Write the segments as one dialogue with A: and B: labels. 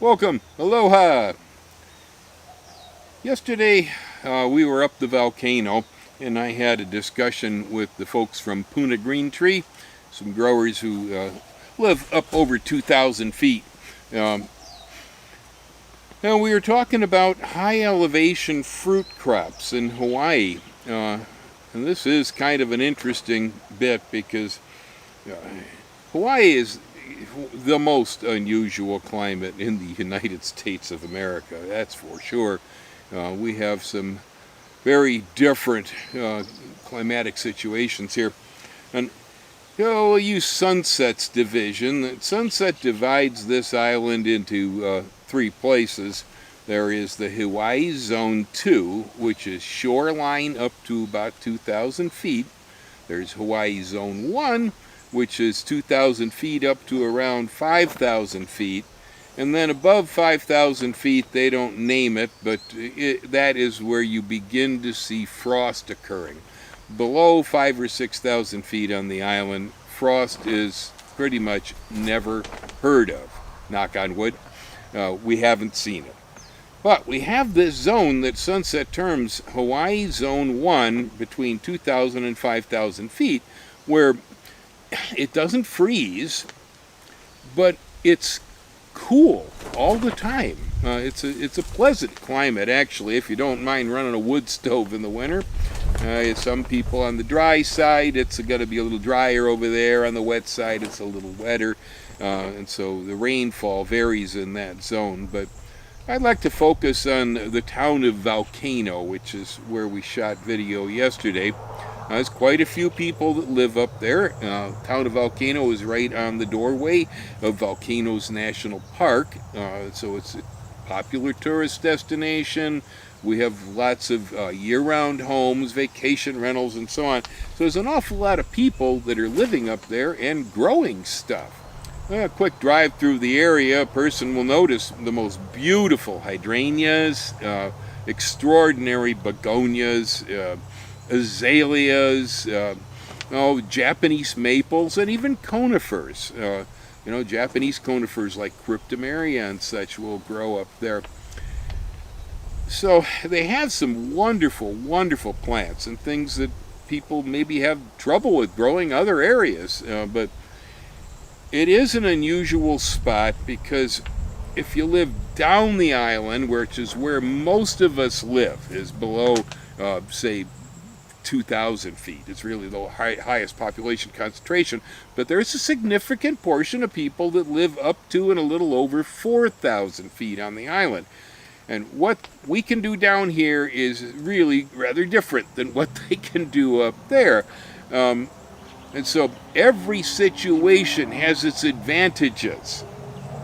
A: Welcome, aloha. Yesterday we were up the volcano and I had a discussion with the folks from Puna Green Tree, some growers who live up over 2,000 feet. Um, and we were talking about high elevation fruit crops in Hawaii. And this is kind of an interesting bit because uh, Hawaii is the most unusual climate in the United States of America, that's for sure. We have some very different climatic situations here. And we'll use Sunset's division. Sunset divides this island into three places. There is the Hawaii Zone 2, which is shoreline up to about 2,000 feet. There's Hawaii Zone 1, which is 2,000 feet up to around 5,000 feet. And then above 5,000 feet, they don't name it, but that is where you begin to see frost occurring. Below 5,000 or 6,000 feet on the island, frost is pretty much never heard of. Knock on wood. We haven't seen it. But we have this zone that Sunset terms Hawaii Zone 1 between 2,000 and 5,000 feet, where it doesn't freeze, but it's cool all the time. It's a pleasant climate, actually, if you don't mind running a wood stove in the winter. Some people on the dry side, it's going to be a little drier over there. On the wet side, it's a little wetter. And so the rainfall varies in that zone. But I'd like to focus on the town of Volcano, which is where we shot video yesterday. There's quite a few people that live up there. Town of Volcano is right on the doorway of Volcanoes National Park, so it's a popular tourist destination. We have lots of year-round homes, vacation rentals, and so on. So there's an awful lot of people that are living up there and growing stuff. A quick drive through the area, a person will notice the most beautiful hydrangeas, extraordinary begonias, azaleas, Japanese maples, and even conifers. Japanese conifers like cryptomeria and such will grow up there. So they have some wonderful, wonderful plants and things that people maybe have trouble with growing other areas, but it is an unusual spot because if you live down the island, which is where most of us live, is below, say, 2,000 feet. It's really the highest population concentration, but there's a significant portion of people that live up to and a little over 4,000 feet on the island. And what we can do down here is really rather different than what they can do up there. And so every situation has its advantages.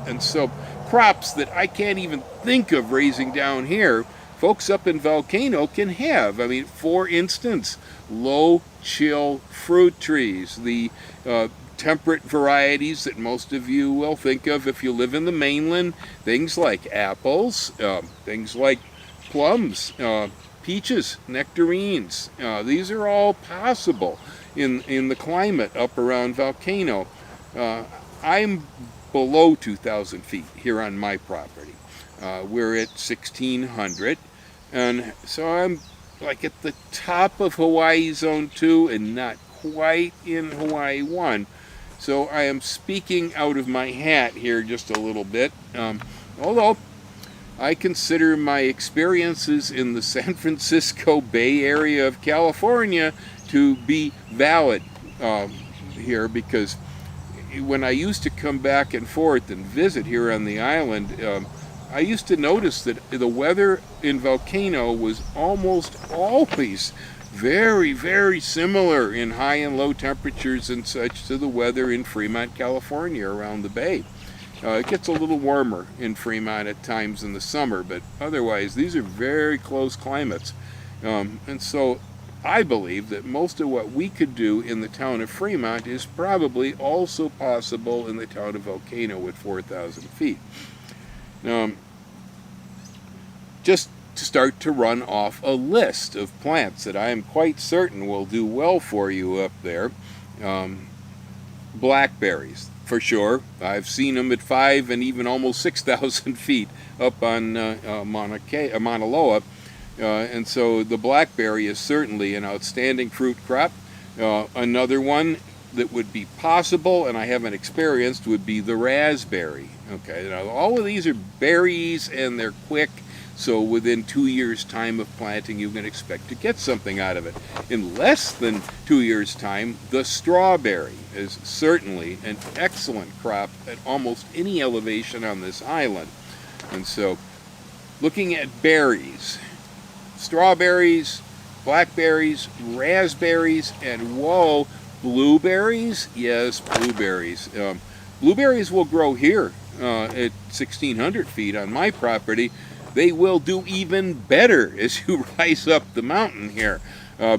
A: And so crops that I can't even think of raising down here, folks up in Volcano can have. I mean, for instance, low chill fruit trees, the temperate varieties that most of you will think of if you live in the mainland, things like apples, things like plums, peaches, nectarines. These are all possible in the climate up around Volcano. I'm below 2,000 feet here on my property. We're at 1,600, and so I'm like at the top of Hawaii Zone 2 and not quite in Hawaii 1. So I am speaking out of my hat here just a little bit, although I consider my experiences in the San Francisco Bay Area of California to be valid here, because when I used to come back and forth and visit here on the island, I used to notice that the weather in Volcano was almost always very, very similar in high and low temperatures and such to the weather in Fremont, California around the bay. It gets a little warmer in Fremont at times in the summer, but otherwise these are very close climates. And so I believe that most of what we could do in the town of Fremont is probably also possible in the town of Volcano at 4,000 feet. Just to start to run off a list of plants that I am quite certain will do well for you up there. Blackberries, for sure. I've seen them at 5 and even almost 6,000 feet up on Mauna Loa. And so the blackberry is certainly an outstanding fruit crop. Another one that would be possible, and I haven't experienced, would be the raspberry. Okay, now all of these are berries and they're quick, so within 2 years' time of planting, you can expect to get something out of it. In less than 2 years' time, the strawberry is certainly an excellent crop at almost any elevation on this island. And so, looking at berries, strawberries, blackberries, raspberries, and whoa, blueberries? Yes, blueberries. Blueberries will grow here at 1,600 feet on my property. They will do even better as you rise up the mountain here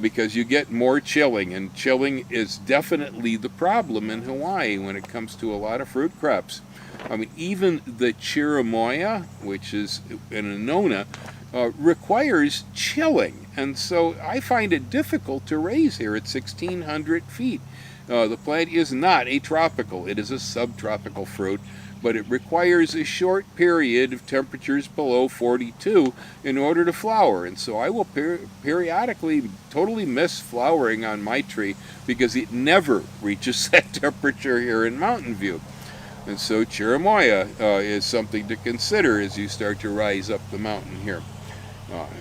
A: because you get more chilling, and chilling is definitely the problem in Hawaii when it comes to a lot of fruit crops. I mean, even the chirimoya, which is an annona, requires chilling, and so I find it difficult to raise here at 1,600 feet. The plant is not a tropical, it is a subtropical fruit, but it requires a short period of temperatures below 42 in order to flower, and so I will periodically totally miss flowering on my tree because it never reaches that temperature here in Mountain View. And so chirimoya is something to consider as you start to rise up the mountain here.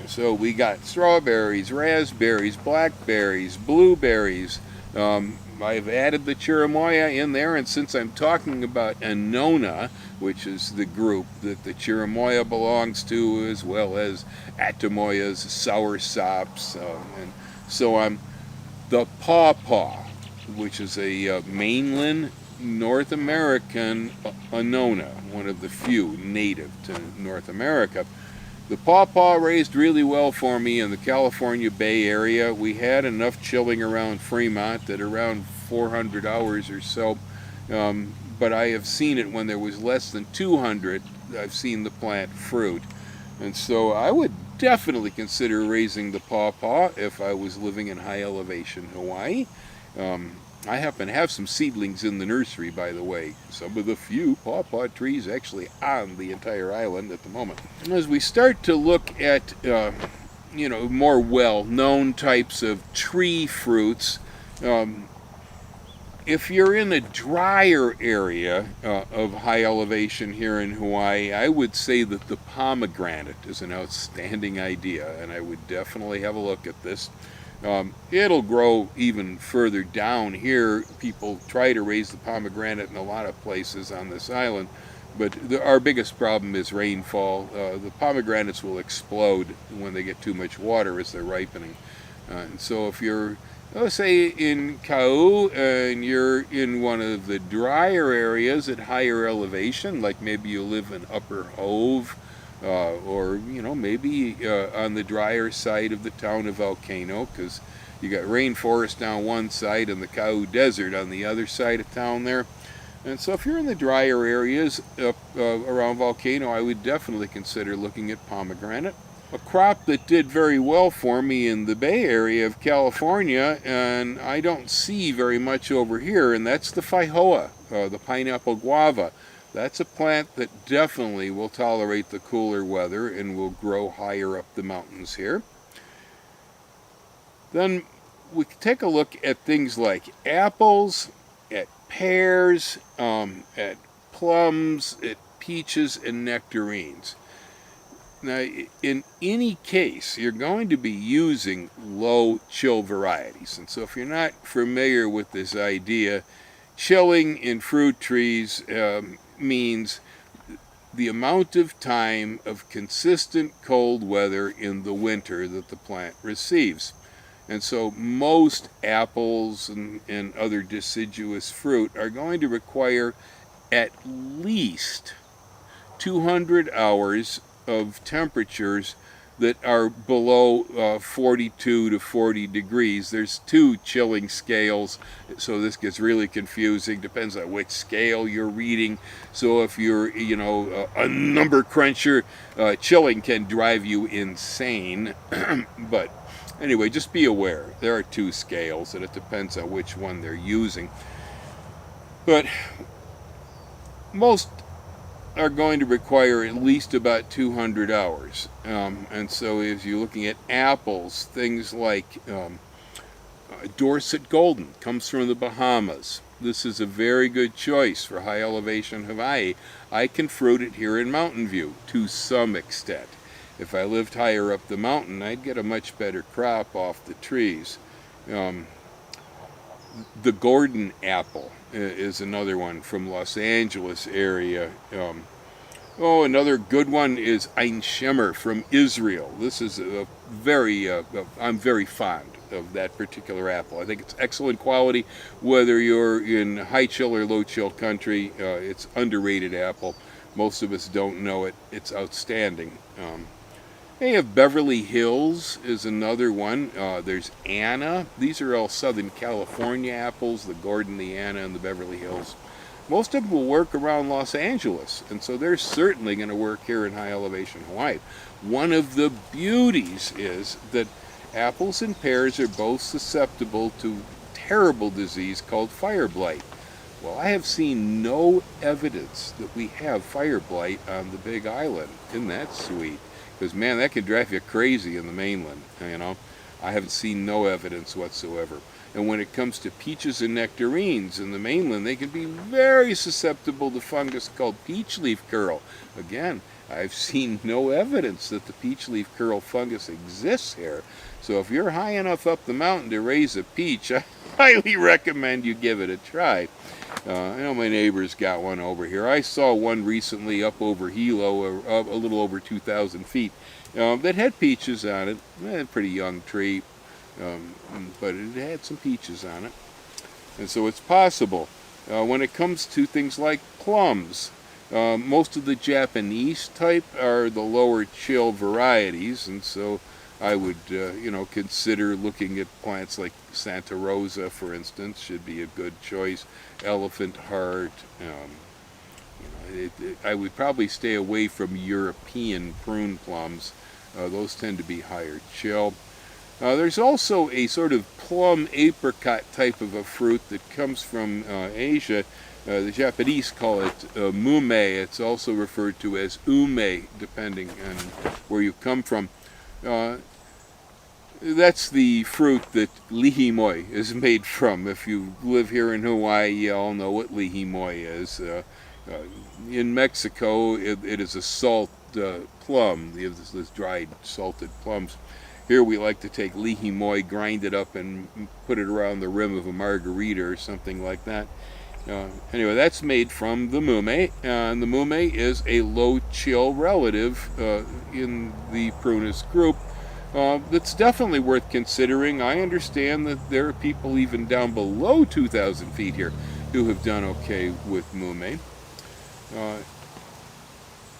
A: So we got strawberries, raspberries, blackberries, blueberries. I've added the chirimoya in there, and since I'm talking about annona, which is the group that the chirimoya belongs to, as well as atamoyas, soursops, and so on, the pawpaw, which is a mainland North American annona, one of the few native to North America. The pawpaw raised really well for me in the California Bay Area. We had enough chilling around Fremont at around 400 hours or so, but I have seen it when there was less than 200. I've seen the plant fruit, and so I would definitely consider raising the pawpaw if I was living in high elevation Hawaii. I happen to have some seedlings in the nursery, by the way. Some of the few pawpaw trees actually on the entire island at the moment. And as we start to look at, more well-known types of tree fruits, if you're in a drier area of high elevation here in Hawaii, I would say that the pomegranate is an outstanding idea, and I would definitely have a look at this. It'll grow even further down here. People try to raise the pomegranate in a lot of places on this island, but our biggest problem is rainfall. The pomegranates will explode when they get too much water as they're ripening. And so if you're, let's say, in Kau and you're in one of the drier areas at higher elevation, like maybe you live in Upper Hove, or maybe on the drier side of the town of Volcano, because you got rainforest down one side and the Kau Desert on the other side of town there. And so if you're in the drier areas up around Volcano, I would definitely consider looking at pomegranate. A crop that did very well for me in the Bay Area of California, and I don't see very much over here, and that's the Feijoa, the pineapple guava. That's a plant that definitely will tolerate the cooler weather and will grow higher up the mountains here. Then we can take a look at things like apples, at pears, at plums, at peaches, and nectarines. Now, in any case, you're going to be using low chill varieties. And so if you're not familiar with this idea, chilling in fruit trees means the amount of time of consistent cold weather in the winter that the plant receives. And so most apples and other deciduous fruit are going to require at least 200 hours of temperatures that are below 42 to 40 degrees. There's two chilling scales, so this gets really confusing. Depends on which scale you're reading. So if you're, a number cruncher, chilling can drive you insane. But anyway, just be aware. There are two scales, and it depends on which one they're using. But most are going to require at least about 200 hours. And so if you're looking at apples, things like Dorset Golden comes from the Bahamas. This is a very good choice for high elevation Hawaii. I can fruit it here in Mountain View to some extent. If I lived higher up the mountain, I'd get a much better crop off the trees. The Gordon apple is another one from Los Angeles area. Another good one is Ein Shemer from Israel. This is a very, I'm very fond of that particular apple. I think it's excellent quality, whether you're in high chill or low chill country. It's underrated apple. Most of us don't know it. It's outstanding. They have Beverly Hills is another one. There's Anna. These are all Southern California apples, the Gordon, the Anna, and the Beverly Hills. Most of them will work around Los Angeles, and so they're certainly going to work here in high elevation Hawaii. One of the beauties is that apples and pears are both susceptible to terrible disease called fire blight. Well, I have seen no evidence that we have fire blight on the Big Island. Isn't that sweet? Because, man, that could drive you crazy in the mainland, you know. I haven't seen no evidence whatsoever. And when it comes to peaches and nectarines in the mainland, they can be very susceptible to fungus called peach leaf curl. Again, I've seen no evidence that the peach leaf curl fungus exists here. So if you're high enough up the mountain to raise a peach, I highly recommend you give it a try. I know my neighbor's got one over here. I saw one recently up over Hilo, a little over 2,000 feet, that had peaches on it. A pretty young tree, but it had some peaches on it. And so it's possible. When it comes to things like plums, most of the Japanese type are the lower chill varieties, and so I would, consider looking at plants like Santa Rosa, for instance, should be a good choice. Elephant Heart. I would probably stay away from European prune plums. Those tend to be higher chill. There's also a sort of plum apricot type of a fruit that comes from Asia. The Japanese call it mume. It's also referred to as ume, depending on where you come from. That's the fruit that lihimoi is made from. If you live here in Hawaii, you all know what lihimoi is. In Mexico, it is a salt plum. You have this dried salted plums. Here we like to take lihimoi, grind it up, and put it around the rim of a margarita or something like that. Anyway, that's made from the mume, and the mume is a low-chill relative in the prunus group. That's definitely worth considering. I understand that there are people even down below 2,000 feet here who have done okay with mume.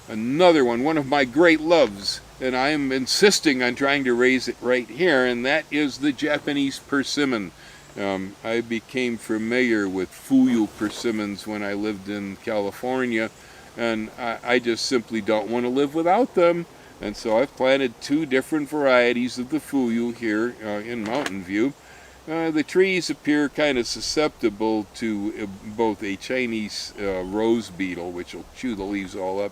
A: Another one of my great loves, and I am insisting on trying to raise it right here, and that is the Japanese persimmon. I became familiar with fuyu persimmons when I lived in California, and I just simply don't want to live without them. And so I've planted 2 different varieties of the fuyu here in Mountain View. The trees appear kind of susceptible to both a Chinese rose beetle, which will chew the leaves all up,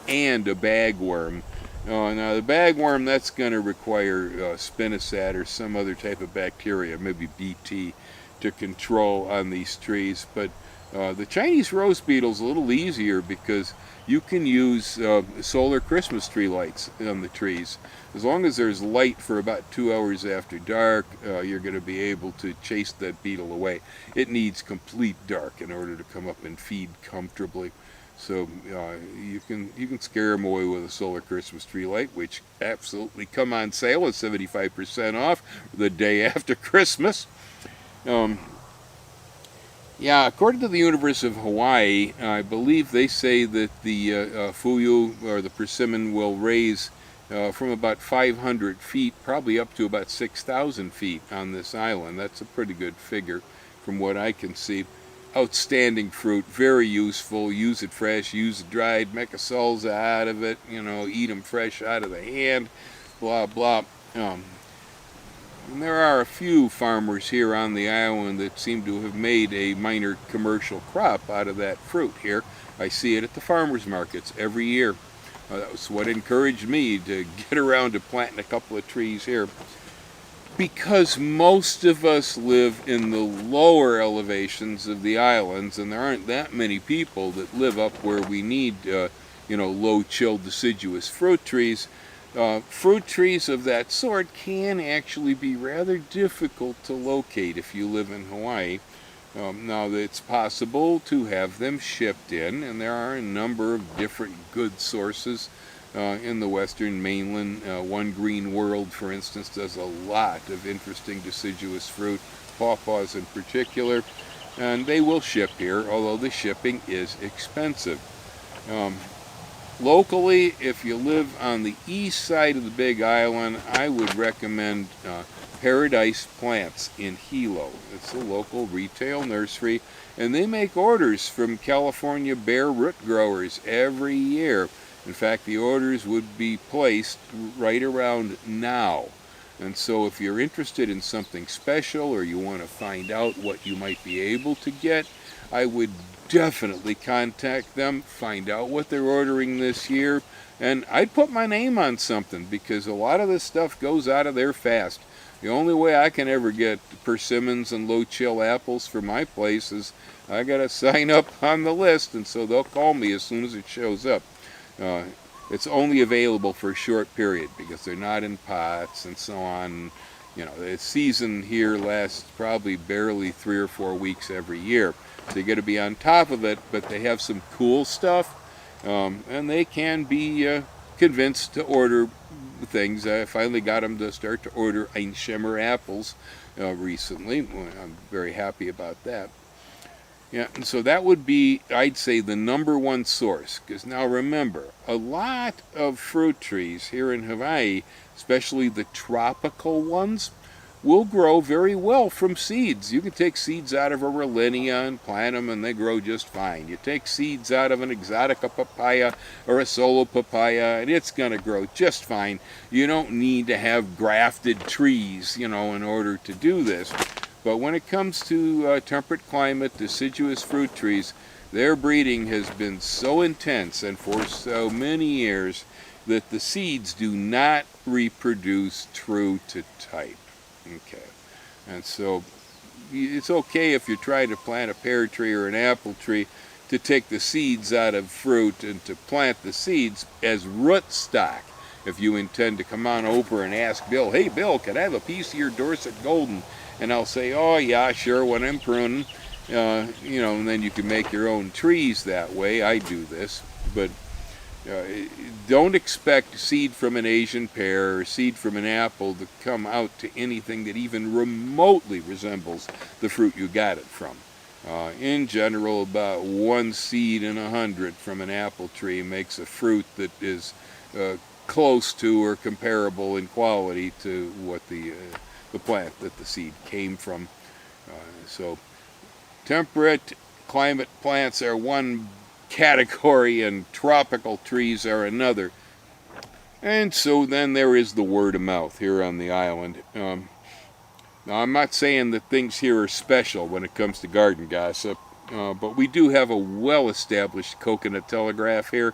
A: and a bagworm. Now the bagworm, that's going to require spinosad or some other type of bacteria, maybe BT, to control on these trees. But the Chinese rose beetle is a little easier because you can use solar Christmas tree lights on the trees. As long as there's light for about 2 hours after dark, you're going to be able to chase that beetle away. It needs complete dark in order to come up and feed comfortably. So you can scare them away with a solar Christmas tree light, which absolutely come on sale at 75% off the day after Christmas. Yeah, according to the University of Hawaii, I believe they say that the fuyu or the persimmon will raise from about 500 feet, probably up to about 6,000 feet on this island. That's a pretty good figure from what I can see. Outstanding fruit, very useful. Use it fresh, use it dried, make a salsa out of it, eat them fresh out of the hand, blah, blah. And there are a few farmers here on the island that seem to have made a minor commercial crop out of that fruit here. I see it at the farmers markets every year. That was what encouraged me to get around to planting a couple of trees here. Because most of us live in the lower elevations of the islands, and there aren't that many people that live up where we need, low chill deciduous fruit trees. Fruit trees of that sort can actually be rather difficult to locate if you live in Hawaii. Now, it's possible to have them shipped in, and there are a number of different good sources in the western mainland. One Green World, for instance, does a lot of interesting deciduous fruit, pawpaws in particular, and they will ship here, although the shipping is expensive. Locally, if you live on the east side of the Big Island, I would recommend Paradise Plants in Hilo. It's a local retail nursery, and they make orders from California bare root growers every year. In fact, the orders would be placed right around now. And so if you're interested in something special or you want to find out what you might be able to get, I would definitely contact them, find out what they're ordering this year, and I'd put my name on something because a lot of this stuff goes out of there fast. The only way I can ever get persimmons and low chill apples for my place is I gotta sign up on the list, and so they'll call me as soon as it shows up. It's only available for a short period because they're not in pots and so on. The season here lasts probably barely 3 or 4 weeks every year. So you got to be on top of it, but they have some cool stuff, and they can be convinced to order things. I finally got them to start to order Einsheimer apples recently. I'm very happy about that. Yeah, and so that would be, I'd say, the number one source. Because now remember, a lot of fruit trees here in Hawaii, especially the tropical ones, will grow very well from seeds. You can take seeds out of a Rollinia and plant them, and they grow just fine. You take seeds out of an exotica papaya or a solo papaya, and it's going to grow just fine. You don't need to have grafted trees, in order to do this. But when it comes to temperate climate deciduous fruit trees, their breeding has been so intense and for so many years that the seeds do not reproduce true to type. Okay, and so it's okay if you're trying to plant a pear tree or an apple tree to take the seeds out of fruit and to plant the seeds as rootstock. If you intend to come on over and ask Bill, hey Bill, can I have a piece of your Dorset Golden? And I'll say, oh yeah, sure, when I'm pruning, and then you can make your own trees that way. I do this, but don't expect seed from an Asian pear or seed from an apple to come out to anything that even remotely resembles the fruit you got it from. In general, about 1 seed in 100 from an apple tree makes a fruit that is close to or comparable in quality to what the plant that the seed came from. So temperate climate plants are one category and tropical trees are another. And so then there is the word of mouth here on the island. Now I'm not saying that things here are special when it comes to garden gossip, but we do have a well-established coconut telegraph here,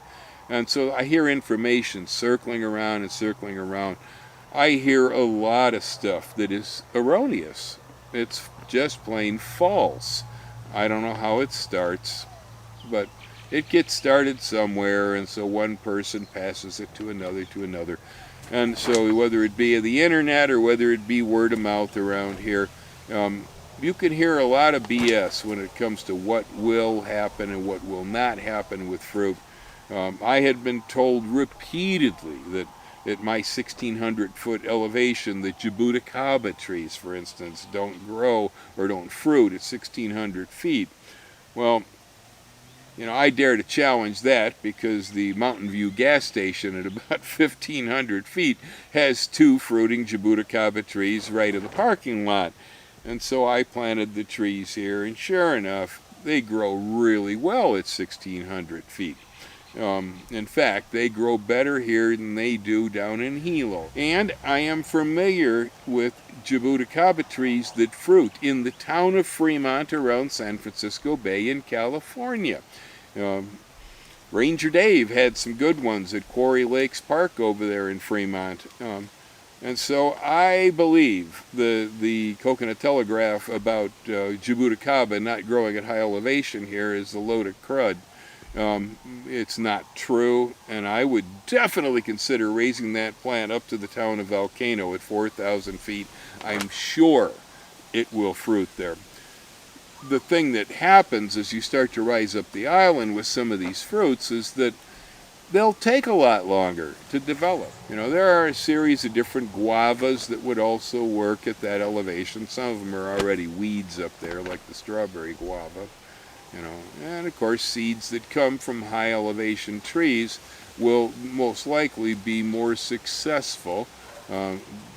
A: and so I hear information circling around and circling around. I hear a lot of stuff that is erroneous. It's just plain false. I don't know how it starts, but it gets started somewhere, and so one person passes it to another. And so whether it be the internet or whether it be word of mouth around here, you can hear a lot of BS when it comes to what will happen and what will not happen with fruit. I had been told repeatedly that at my 1,600-foot elevation, the jabuticaba trees, for instance, don't grow or don't fruit at 1,600 feet. Well, I dare to challenge that because the Mountain View gas station at about 1,500 feet has 2 fruiting jabuticaba trees right in the parking lot. And so I planted the trees here, and sure enough, they grow really well at 1,600 feet. In fact, they grow better here than they do down in Hilo. And I am familiar with jabuticaba trees that fruit in the town of Fremont around San Francisco Bay in California. Um, Ranger Dave had some good ones at Quarry Lakes Park over there in Fremont. And so I believe the coconut telegraph about jabuticaba not growing at high elevation here is a load of crud. It's not true, and I would definitely consider raising that plant up to the town of Volcano at 4,000 feet. I'm sure it will fruit there. The thing that happens as you start to rise up the island with some of these fruits is that they'll take a lot longer to develop. There are a series of different guavas that would also work at that elevation. Some of them are already weeds up there, like the strawberry guava. And of course seeds that come from high elevation trees will most likely be more successful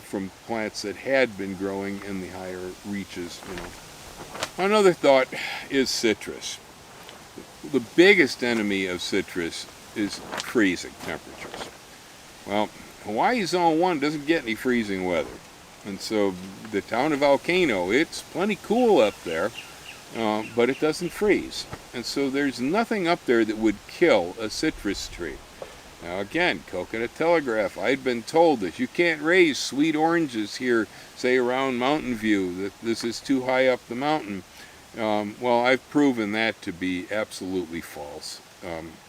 A: from plants that had been growing in the higher reaches. Another thought is citrus. The biggest enemy of citrus is freezing temperatures. Well, Hawaii Zone 1 doesn't get any freezing weather, and so the town of Volcano, it's plenty cool up there. But it doesn't freeze. And so there's nothing up there that would kill a citrus tree. Now again, coconut telegraph, I'd been told that you can't raise sweet oranges here, say around Mountain View, that this is too high up the mountain. Well, I've proven that to be absolutely false.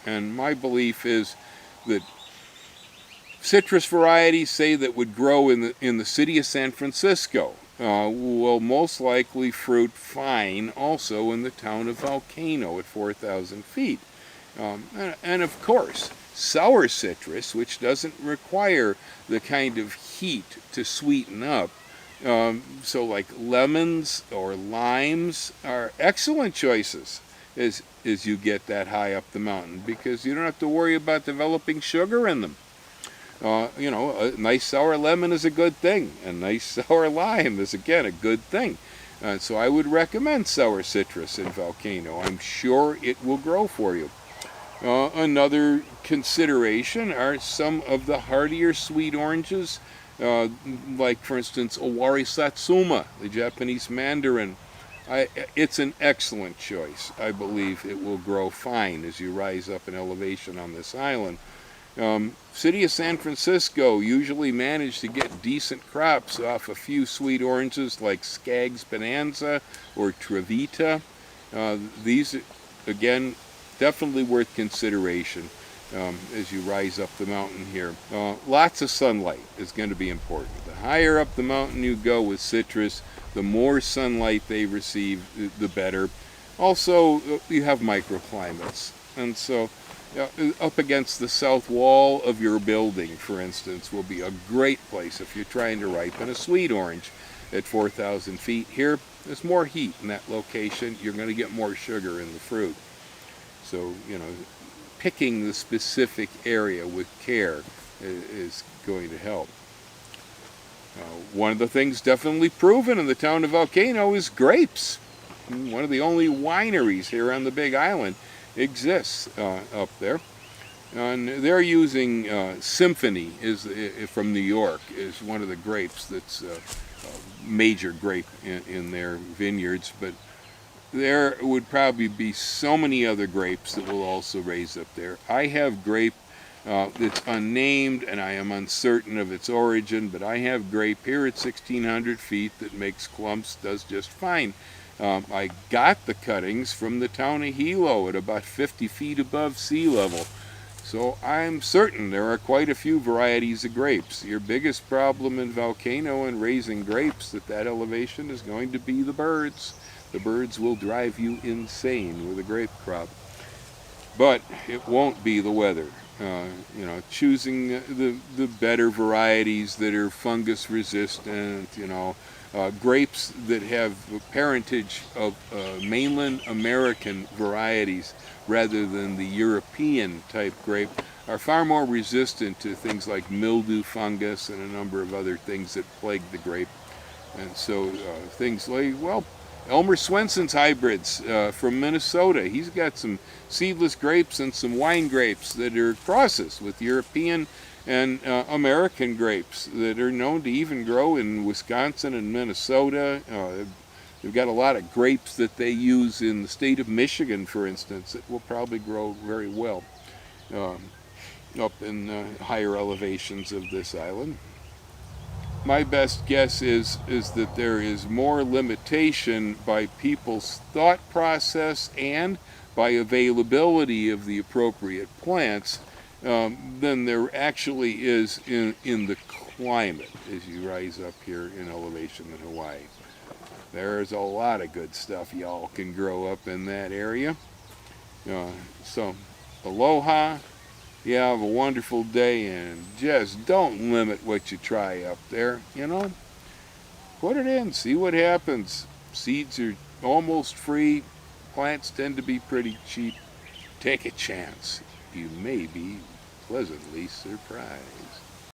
A: And my belief is that citrus varieties, say, that would grow in the city of San Francisco, will most likely fruit fine also in the town of Volcano at 4,000 feet. And of course, sour citrus, which doesn't require the kind of heat to sweeten up, so like lemons or limes are excellent choices as you get that high up the mountain, because you don't have to worry about developing sugar in them. A nice sour lemon is a good thing. A nice sour lime is, again, a good thing. So I would recommend sour citrus in Volcano. I'm sure it will grow for you. Another consideration are some of the hardier sweet oranges, like, for instance, Owari Satsuma, the Japanese mandarin. It's an excellent choice. I believe it will grow fine as you rise up in elevation on this island. City of San Francisco usually manage to get decent crops off a few sweet oranges like Skaggs Bonanza or Trevita. These, again, definitely worth consideration as you rise up the mountain here. Lots of sunlight is going to be important. The higher up the mountain you go with citrus, the more sunlight they receive, the better. Also, you have microclimates, and so up against the south wall of your building, for instance, will be a great place if you're trying to ripen a sweet orange at 4,000 feet. Here, there's more heat in that location. You're going to get more sugar in the fruit. So, picking the specific area with care is going to help. One of the things definitely proven in the town of Volcano is grapes. One of the only wineries here on the Big Island exists up there, and they're using Symphony from New York is one of the grapes that's a major grape in their vineyards, but there would probably be so many other grapes that will also raise up there. I have grape that's unnamed, and I am uncertain of its origin, but I have grape here at 1,600 feet that makes clumps, does just fine. I got the cuttings from the town of Hilo at about 50 feet above sea level. So I'm certain there are quite a few varieties of grapes. Your biggest problem in Volcano and raising grapes at that elevation is going to be the birds. The birds will drive you insane with a grape crop. But it won't be the weather. Choosing the better varieties that are fungus resistant, grapes that have parentage of mainland American varieties rather than the European type grape are far more resistant to things like mildew fungus and a number of other things that plague the grape. And so things like, Elmer Swenson's hybrids from Minnesota. He's got some seedless grapes and some wine grapes that are crosses with European and American grapes that are known to even grow in Wisconsin and Minnesota. They've got a lot of grapes that they use in the state of Michigan, for instance, that will probably grow very well up in higher elevations of this island. My best guess is that there is more limitation by people's thought process and by availability of the appropriate plants than there actually is in the climate as you rise up here in elevation in Hawaii. There's a lot of good stuff y'all can grow up in that area. So, aloha. You have a wonderful day, and just don't limit what you try up there, you know. Put it in, see what happens. Seeds are almost free. Plants tend to be pretty cheap. Take a chance. You may be pleasantly surprised.